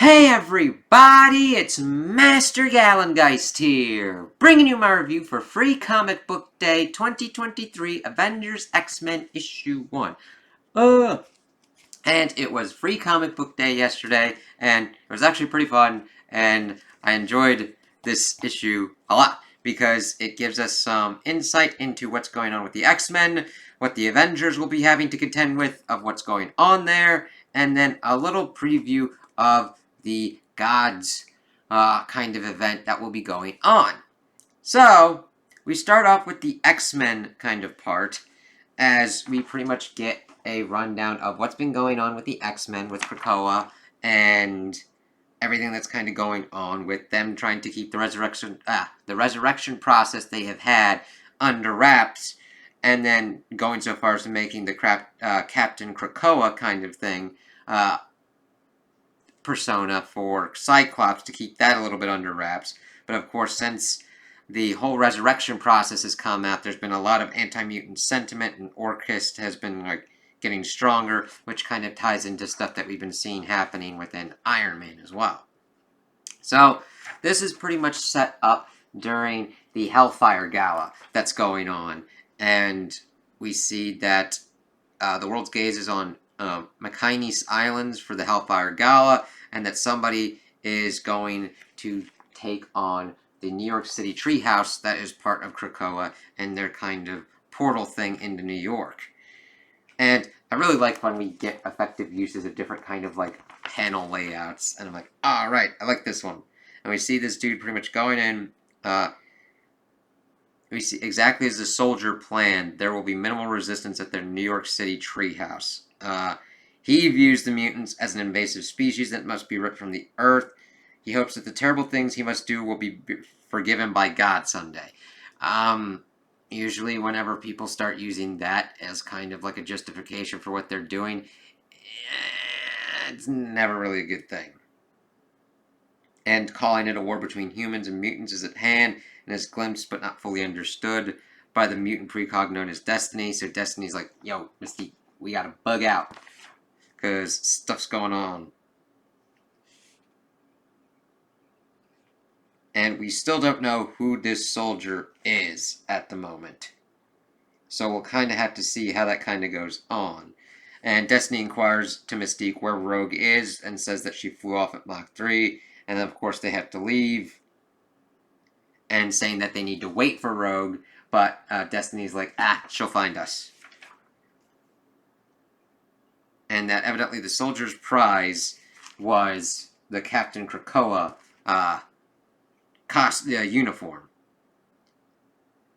Hey everybody, it's Master Gallengeist here, bringing you my review for Free Comic Book Day 2023 Avengers X-Men Issue 1. And it was Free Comic Book Day yesterday, and it was actually pretty fun, and I enjoyed this issue a lot, because it gives us some insight into what's going on with the X-Men, what the Avengers will be having to contend with, of what's going on there, and then a little preview of the Gods kind of event that will be going on. So, we start off with the X-Men kind of part, as we pretty much get a rundown of what's been going on with the X-Men, with Krakoa, and everything that's kind of going on with them trying to keep the resurrection process they have had under wraps, and then going so far as to making the Captain Krakoa kind of thing persona for Cyclops to keep that a little bit under wraps. But of course, since the whole resurrection process has come out, there's been a lot of anti-mutant sentiment, and Orchis has been getting stronger, which kind of ties into stuff that we've been seeing happening within Iron Man as well. So this is pretty much set up during the Hellfire Gala that's going on, and we see that the world's gaze is on McKinney's Islands for the Hellfire Gala, and that somebody is going to take on the New York City treehouse that is part of Krakoa and their kind of portal thing into New York. And I really like when we get effective uses of different kind of panel layouts, and I'm like, alright, I like this one. And we see this dude pretty much going in, we see exactly as the soldier planned, there will be minimal resistance at their New York City treehouse. He views the mutants as an invasive species that must be ripped from the earth. He hopes that the terrible things he must do will be forgiven by God someday. Usually whenever people start using that as kind of like a justification for what they're doing, it's never really a good thing. And calling it a war between humans and mutants is at hand, and is glimpsed but not fully understood by the mutant precog known as Destiny. So Destiny's like, yo, Mystique, we gotta bug out, because stuff's going on. And we still don't know who this soldier is at the moment. So we'll kind of have to see how that kind of goes on. And Destiny inquires to Mystique where Rogue is, and says that she flew off at Mach 3. And then, of course, they have to leave, and saying that they need to wait for Rogue. But Destiny's like, she'll find us. And that evidently the soldier's prize was the Captain Krakoa uniform.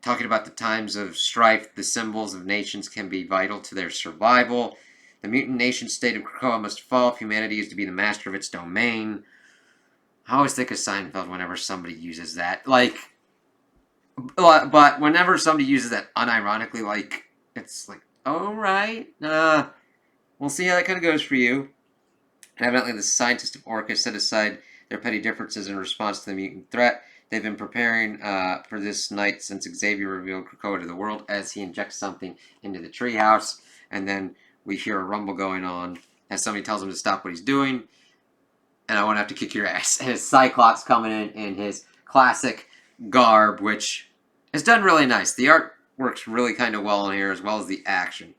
Talking about the times of strife, the symbols of nations can be vital to their survival. The mutant nation state of Krakoa must fall if humanity is to be the master of its domain. I always think of Seinfeld whenever somebody uses that. But whenever somebody uses that unironically, it's like, alright, we'll see how that kind of goes for you. And evidently the scientists of Orchis set aside their petty differences in response to the mutant threat. They've been preparing for this night since Xavier revealed Krakoa to the world as he injects something into the treehouse. And then we hear a rumble going on as somebody tells him to stop what he's doing. And I won't have to kick your ass. And it's Cyclops coming in his classic garb, which is done really nice. The art works really kind of well in here, as well as the action.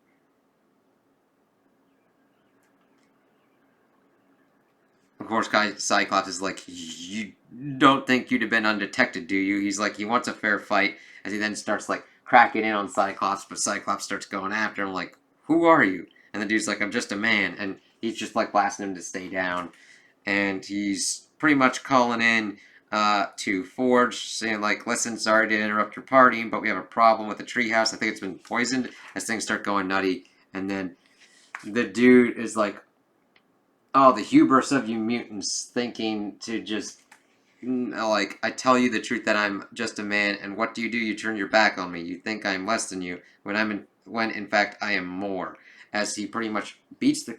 Of course, Cyclops is like, you don't think you'd have been undetected, do you? He's like, he wants a fair fight, as he then starts, cracking in on Cyclops, but Cyclops starts going after him, like, who are you? And the dude's like, I'm just a man, and he's just, blasting him to stay down. And he's pretty much calling in to Forge, saying, listen, sorry to interrupt your party, but we have a problem with the treehouse. I think it's been poisoned, as things start going nutty. And then the dude is like, oh, the hubris of you mutants, thinking to just, I tell you the truth that I'm just a man, and what do? You turn your back on me. You think I'm less than you, when in fact I am more. As he pretty much beats the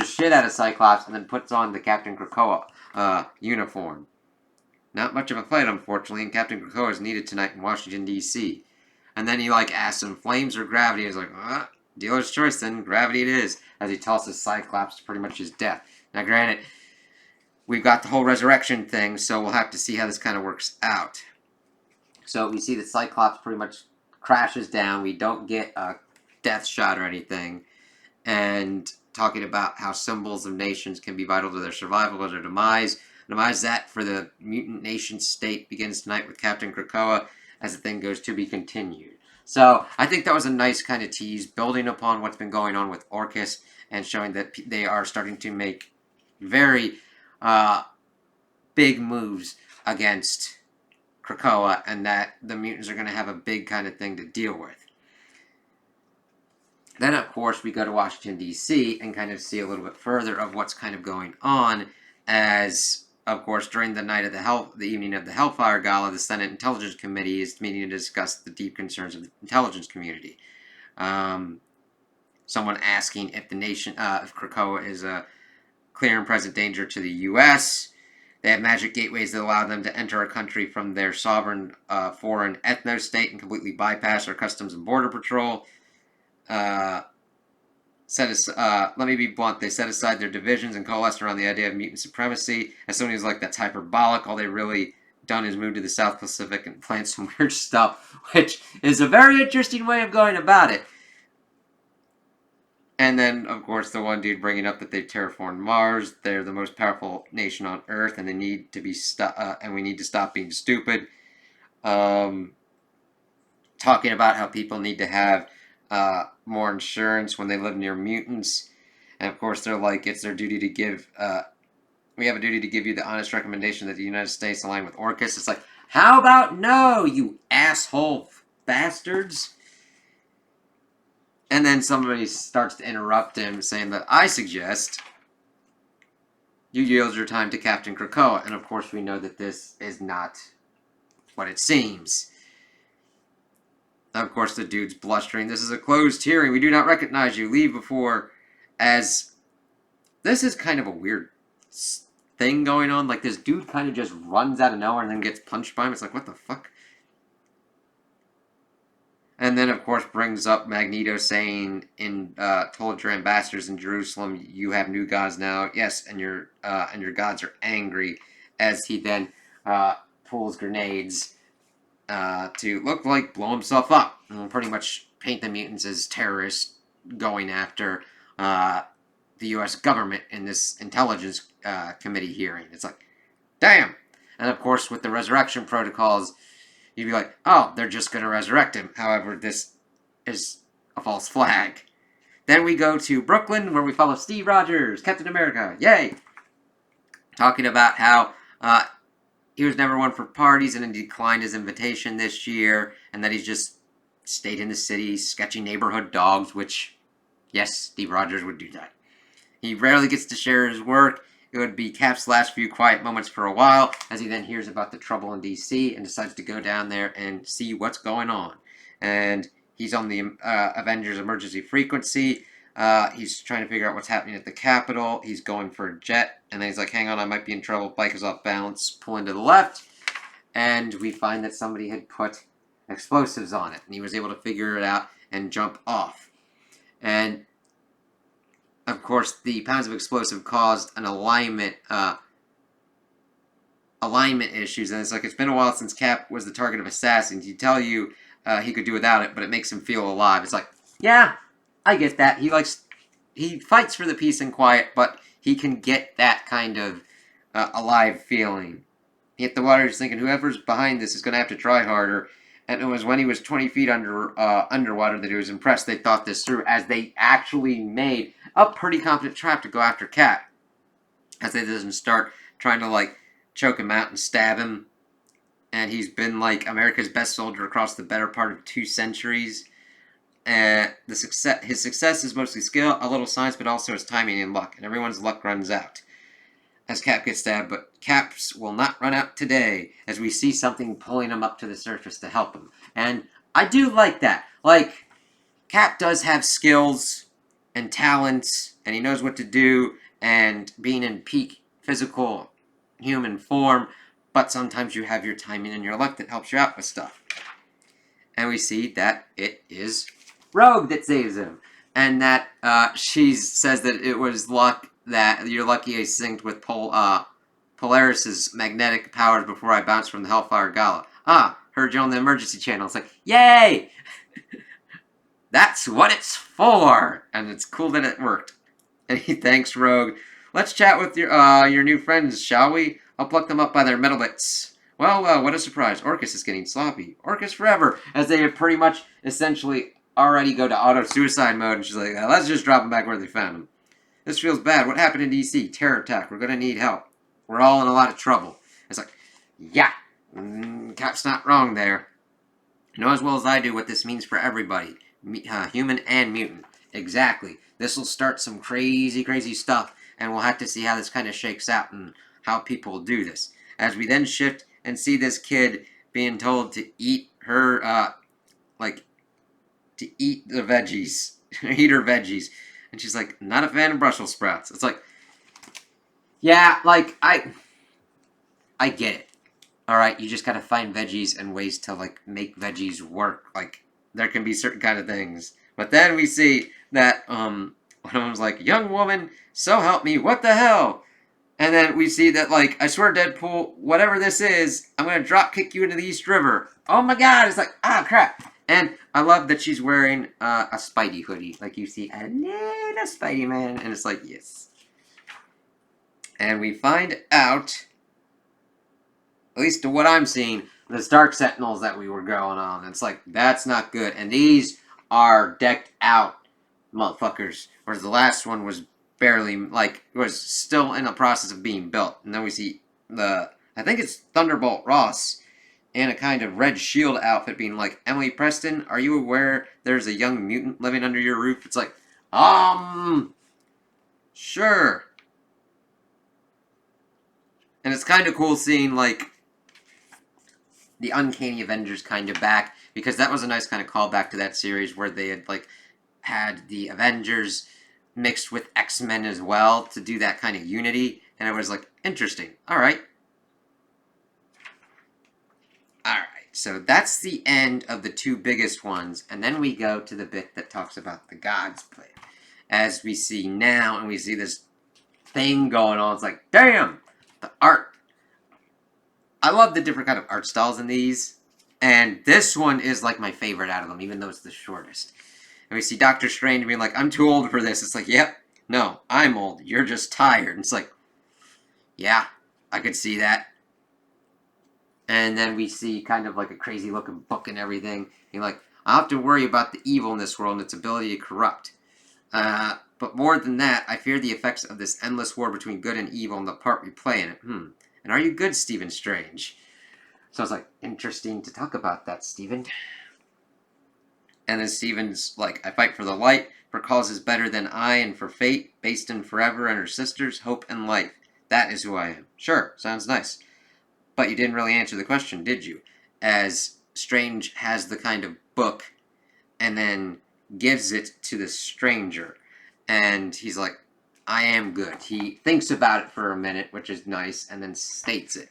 shit out of Cyclops, and then puts on the Captain Krakoa uniform. Not much of a fight, unfortunately, and Captain Krakoa is needed tonight in Washington, D.C. And then he, asks him, flames or gravity? He's like, dealer's choice then, gravity it is, as he tosses Cyclops to pretty much his death. Now, granted, we've got the whole resurrection thing, so we'll have to see how this kind of works out. So we see that Cyclops pretty much crashes down. We don't get a death shot or anything. And talking about how symbols of nations can be vital to their survival or their demise. Demise that for the mutant nation state begins tonight with Captain Krakoa as the thing goes to be continued. So I think that was a nice kind of tease, building upon what's been going on with Orcus and showing that they are starting to make very big moves against Krakoa, and that the mutants are going to have a big kind of thing to deal with. Then, of course, we go to Washington, D.C. and kind of see a little bit further of what's kind of going on as, of course, during the night of the evening of the Hellfire Gala, the Senate Intelligence Committee is meeting to discuss the deep concerns of the intelligence community. Someone asking if the nation, if Krakoa is a clear and present danger to the U.S., they have magic gateways that allow them to enter a country from their sovereign foreign ethno-state and completely bypass our Customs and Border Patrol. Let me be blunt, they set aside their divisions and coalesced around the idea of mutant supremacy. As someone who's like, that's hyperbolic, all they really done is move to the South Pacific and plant some weird stuff, which is a very interesting way of going about it. And then, of course, the one dude bringing up that they've terraformed Mars. They're the most powerful nation on Earth, and they need to be and we need to stop being stupid. Talking about how people need to have more insurance when they live near mutants, and of course, they're like, it's their duty to give. We have a duty to give you the honest recommendation that the United States align with Orcus. It's like, how about no, you asshole bastards? And then somebody starts to interrupt him, saying that I suggest you yield your time to Captain Krakoa. And of course, we know that this is not what it seems. Of course, the dude's blustering. This is a closed hearing. We do not recognize you. Leave before. As this is kind of a weird thing going on. Like, this dude kind of just runs out of nowhere and then gets punched by him. It's like, what the fuck? And then, of course, brings up Magneto saying, told your ambassadors in Jerusalem, you have new gods now. Yes, and your gods are angry. As he then pulls grenades to look like blow himself up. And pretty much paint the mutants as terrorists going after the U.S. government in this intelligence committee hearing. It's like, damn. And, of course, with the resurrection protocols, you'd be like, oh, they're just going to resurrect him. However, this is a false flag. Then we go to Brooklyn, where we follow Steve Rogers, Captain America. Yay! Talking about how he was never one for parties and he declined his invitation this year, and that he's just stayed in the city sketching neighborhood dogs, which, yes, Steve Rogers would do that. He rarely gets to share his work. It would be Cap's last few quiet moments for a while, as he then hears about the trouble in D.C. and decides to go down there and see what's going on. And he's on the Avengers emergency frequency. He's trying to figure out what's happening at the Capitol. He's going for a jet, and then he's like, hang on, I might be in trouble. Bike is off balance, pulling to the left. And we find that somebody had put explosives on it, and he was able to figure it out and jump off. And of course, the pounds of explosive caused an alignment issues, and it's like, it's been a while since Cap was the target of assassins. He tell you he could do without it, but it makes him feel alive. It's like, yeah, I get that. He fights for the peace and quiet, but he can get that kind of alive feeling. He hit the water, just thinking, whoever's behind this is going to have to try harder. And it was when he was 20 feet underwater that he was impressed they thought this through, as they actually made a pretty competent trap to go after Cap. As they doesn't start trying to, like, choke him out and stab him. And he's been, like, America's best soldier across the better part of 2 centuries. His success is mostly skill, a little science, but also his timing and luck. And everyone's luck runs out as Cap gets stabbed, but Cap's will not run out today, as we see something pulling him up to the surface to help him. And I do like that. Like, Cap does have skills and talents, and he knows what to do, and being in peak physical human form, but sometimes you have your timing and your luck that helps you out with stuff. And we see that it is Rogue that saves him, and that she says that it was luck, that you're lucky I synced with Polaris's magnetic powers before I bounced from the Hellfire Gala. Ah, heard you on the emergency channel. It's like, yay! That's what it's for! And it's cool that it worked. And he thanks Rogue. Let's chat with your new friends, shall we? I'll pluck them up by their metal bits. Well, what a surprise. Orcus is getting sloppy. Orcus forever, as they have pretty much essentially already go to auto-suicide mode. And she's like, let's just drop them back where they found them. This feels bad. What happened in D.C.? Terror attack. We're going to need help. We're all in a lot of trouble. It's like, yeah, Cap's not wrong there. You know as well as I do what this means for everybody. Human and mutant. Exactly. This will start some crazy, crazy stuff, and we'll have to see how this kind of shakes out and how people do this. As we then shift and see this kid being told to eat her, to eat the veggies, eat her veggies, and she's like, not a fan of Brussels sprouts. It's like, yeah, like, I get it. Alright, you just gotta find veggies and ways to, like, make veggies work. Like, there can be certain kind of things. But then we see that, one of them's like, young woman, so help me, what the hell? And then we see that, like, I swear, Deadpool, whatever this is, I'm gonna drop kick you into the East River. Oh my god, it's like, ah, crap. And I love that she's wearing a Spidey hoodie. Like, you see a little Spidey man, and it's like, yes. And we find out, at least to what I'm seeing, the Dark Sentinels that we were going on. It's like, that's not good. And these are decked out motherfuckers. Whereas the last one was barely, like, was still in the process of being built. And then we see I think it's Thunderbolt Ross in a kind of red shield outfit being like, Emily Preston, are you aware there's a young mutant living under your roof? It's like, sure. And it's kind of cool seeing, like, the Uncanny Avengers kind of back, because that was a nice kind of callback to that series where they had, like, had the Avengers mixed with X-Men as well to do that kind of unity, and it was, like, interesting. Alright. Alright, so that's the end of the two biggest ones, and then we go to the bit that talks about the God's Plan. As we see now, and we see this thing going on, it's like, damn! The art. I love the different kind of art styles in these. And this one is like my favorite out of them, even though it's the shortest. And we see Doctor Strange being like, I'm too old for this. It's like, yep, no, I'm old. You're just tired. And it's like, yeah, I could see that. And then we see kind of like a crazy looking book and everything. You're like, I have to worry about the evil in this world and its ability to corrupt. But more than that, I fear the effects of this endless war between good and evil and the part we play in it. And are you good, Stephen Strange? So it's like, interesting to talk about that, Stephen. And then Stephen's like, I fight for the light, for causes better than I, and for fate, based in forever and her sisters, hope and life. That is who I am. Sure, sounds nice. But you didn't really answer the question, did you? As Strange has the kind of book, and then gives it to the stranger. And he's like, I am good. He thinks about it for a minute, which is nice, and then states it.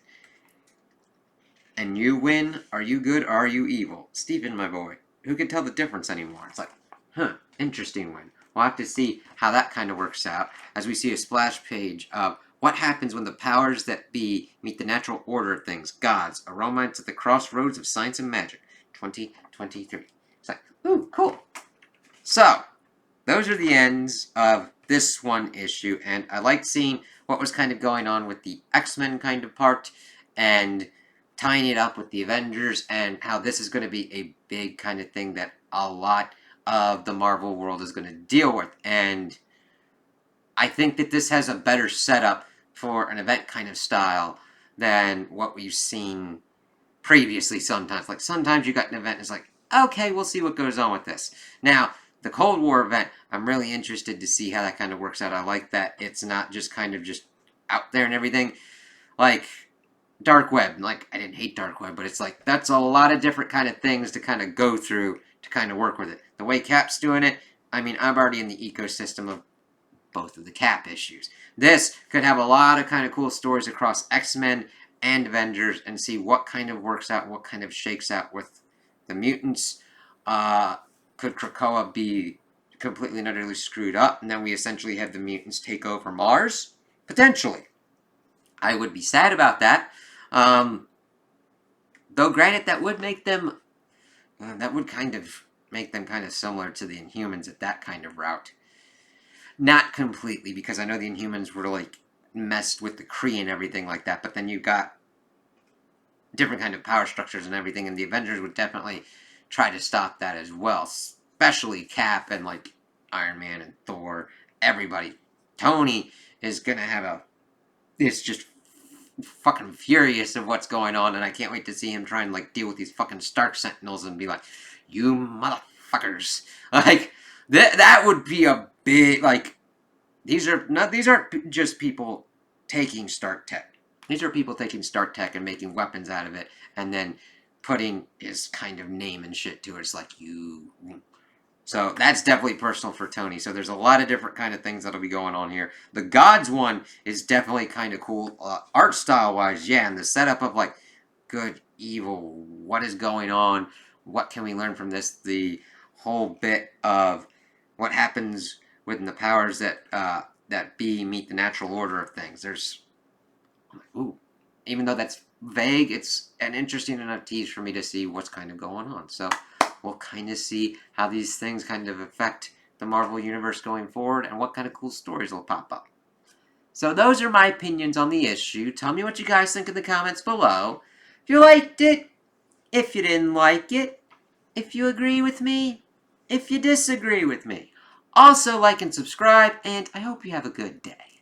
And you win. Are you good or are you evil? Stephen, my boy. Who can tell the difference anymore? It's like, interesting one. We'll have to see how that kind of works out as we see a splash page of what happens when the powers that be meet the natural order of things. Gods, a romance at the crossroads of science and magic. 2023. It's like, ooh, cool. So, those are the ends of this one issue, and I liked seeing what was kind of going on with the X-Men kind of part, and tying it up with the Avengers, and how this is going to be a big kind of thing that a lot of the Marvel world is going to deal with, and I think that this has a better setup for an event kind of style than what we've seen previously sometimes. Like, sometimes you got an event and it's like, okay, we'll see what goes on with this. Now, the Cold War event, I'm really interested to see how that kind of works out. I like that it's not just kind of just out there and everything. Like, Dark Web. Like, I didn't hate Dark Web, but it's like, that's a lot of different kind of things to kind of go through to kind of work with it. The way Cap's doing it, I mean, I'm already in the ecosystem of both of the Cap issues. This could have a lot of kind of cool stories across X-Men and Avengers and see what kind of works out, what kind of shakes out with the mutants. Could Krakoa be completely and utterly screwed up, and then we essentially have the mutants take over Mars? Potentially. I would be sad about that. Though granted, that would make them, that would kind of make them kind of similar to the Inhumans at that kind of route. Not completely, because I know the Inhumans were like messed with the Kree and everything like that, but then you got different kind of power structures and everything, and the Avengers would definitely try to stop that as well, especially Cap and like Iron Man and Thor, everybody. Tony is gonna have a is just fucking furious of what's going on, and I can't wait to see him try and like deal with these fucking Stark Sentinels and be like, "You motherfuckers!" Like that would be a big like. These aren't just people taking Stark tech. These are people taking Stark tech and making weapons out of it, and then putting his kind of name and shit to it. It's like you. So that's definitely personal for Tony. So there's a lot of different kind of things that'll be going on here. The Gods one is definitely kind of cool, art style wise, yeah, and the setup of like good, evil, what is going on, what can we learn from this, the whole bit of what happens within the powers that that be meet the natural order of things. There's, ooh, even though that's vague, it's an interesting enough tease for me to see what's kind of going on. So we'll kind of see how these things kind of affect the Marvel Universe going forward and what kind of cool stories will pop up. So those are my opinions on the issue. Tell me what you guys think in the comments below. If you liked it, if you didn't like it, if you agree with me, if you disagree with me. Also like and subscribe, and I hope you have a good day.